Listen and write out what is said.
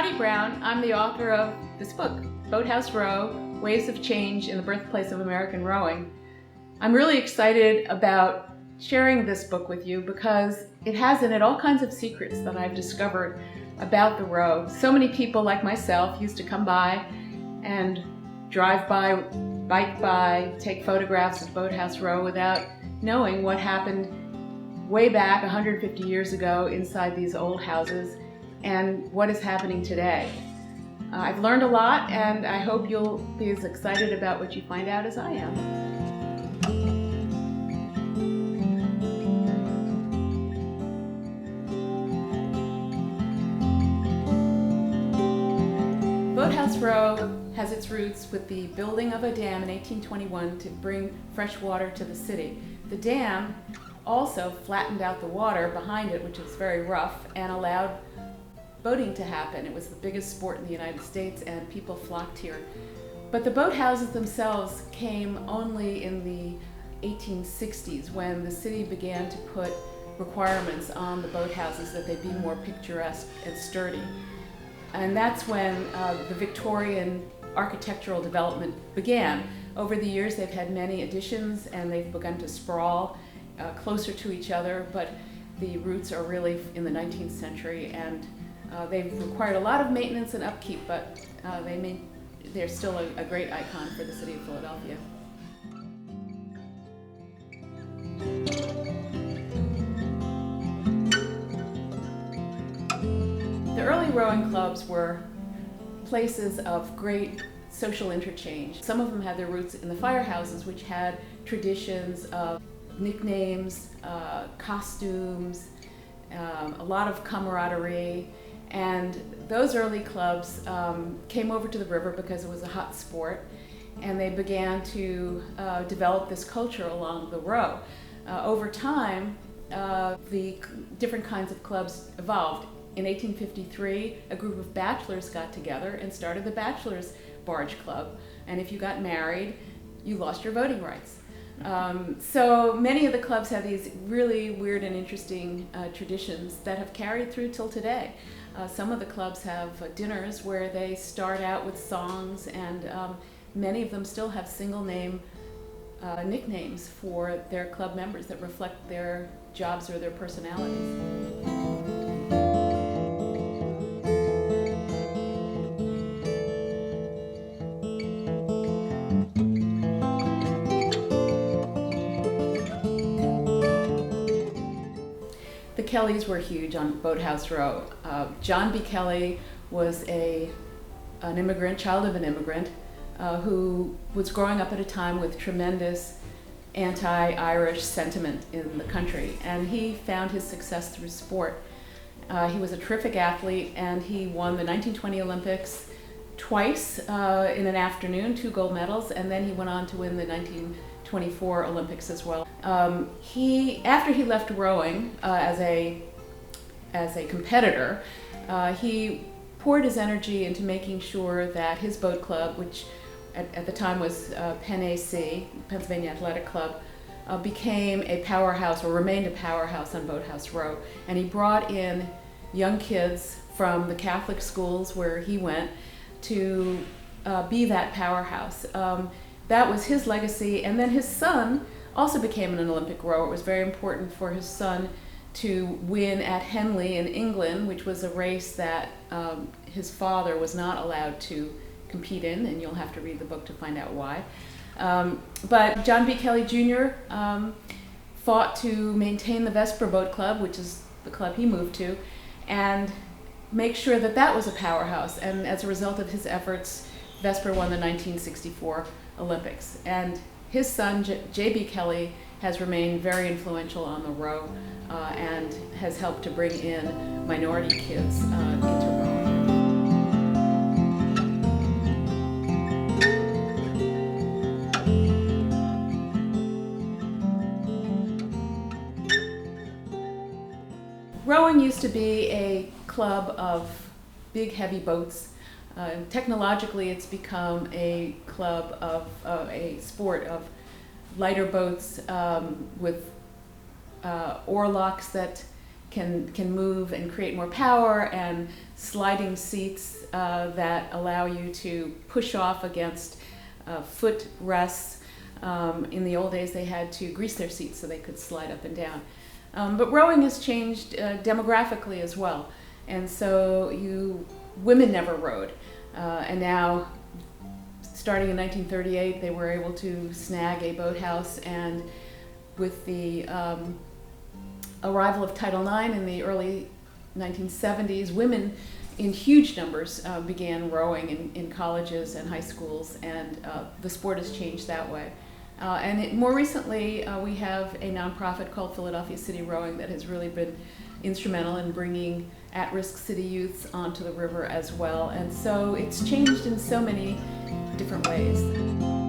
Dotty Brown. I'm the author of this book, Boathouse Row, Waves of Change in the Birthplace of American Rowing. I'm really excited about sharing this book with you because it has in it all kinds of secrets that I've discovered about the row. So many people like myself used to come by and drive by, bike by, take photographs of Boathouse Row without knowing what happened way back 150 years ago inside these old houses and what is happening today. I've learned a lot, and I hope you'll be as excited about what you find out as I am. Boathouse Row has its roots with the building of a dam in 1821 to bring fresh water to the city. The dam also flattened out the water behind it, which was very rough, and allowed boating to happen. It was the biggest sport in the United States, and people flocked here. But the boathouses themselves came only in the 1860s, when the city began to put requirements on the boathouses that they be more picturesque and sturdy. And that's when the Victorian architectural development began. Over the years, they've had many additions, and they've begun to sprawl closer to each other, but the roots are really in the 19th century, and they've required a lot of maintenance and upkeep, but they're still a great icon for the city of Philadelphia. The early rowing clubs were places of great social interchange. Some of them had their roots in the firehouses, which had traditions of nicknames, costumes, a lot of camaraderie. And those early clubs came over to the river because it was a hot sport, and they began to develop this culture along the row. Over time, the different kinds of clubs evolved. In 1853, a group of bachelors got together and started the Bachelors Barge Club, and if you got married, you lost your voting rights. So many of the clubs have these really weird and interesting traditions that have carried through till today. Some of the clubs have dinners where they start out with songs, and many of them still have single name nicknames for their club members that reflect their jobs or their personalities. The Kellys were huge on Boathouse Row. John B. Kelly was an immigrant, child of an immigrant, who was growing up at a time with tremendous anti-Irish sentiment in the country, and he found his success through sport. He was a terrific athlete, and he won the 1920 Olympics twice in an afternoon, 2 gold medals, and then he went on to win the 1924 Olympics as well. After he left rowing as a competitor, he poured his energy into making sure that his boat club, which at the time was PennAC, Pennsylvania Athletic Club, became a powerhouse, or remained a powerhouse on Boathouse Row. And he brought in young kids from the Catholic schools where he went to be that powerhouse. That was his legacy, and then his son also became an Olympic rower. It was very important for his son to win at Henley in England, which was a race that his father was not allowed to compete in, and you'll have to read the book to find out why. But John B. Kelly Jr. Fought to maintain the Vesper Boat Club, which is the club he moved to, and make sure that that was a powerhouse. And as a result of his efforts, Vesper won the 1964 Olympics. And his son, J.B. Kelly, has remained very influential on the row and has helped to bring in minority kids into rowing. Rowing used to be a club of big, heavy boats. Technologically, it's become a club of a sport of lighter boats with oar locks that can move and create more power, and sliding seats that allow you to push off against foot rests. In the old days, they had to grease their seats so they could slide up and down. But rowing has changed demographically as well, and so women never rowed, and now, starting in 1938, they were able to snag a boathouse, and with the arrival of Title IX in the early 1970s, women in huge numbers began rowing in colleges and high schools, and the sport has changed that way. More recently, we have a nonprofit called Philadelphia City Rowing that has really been instrumental in bringing at-risk city youths onto the river as well. And so it's changed in so many different ways.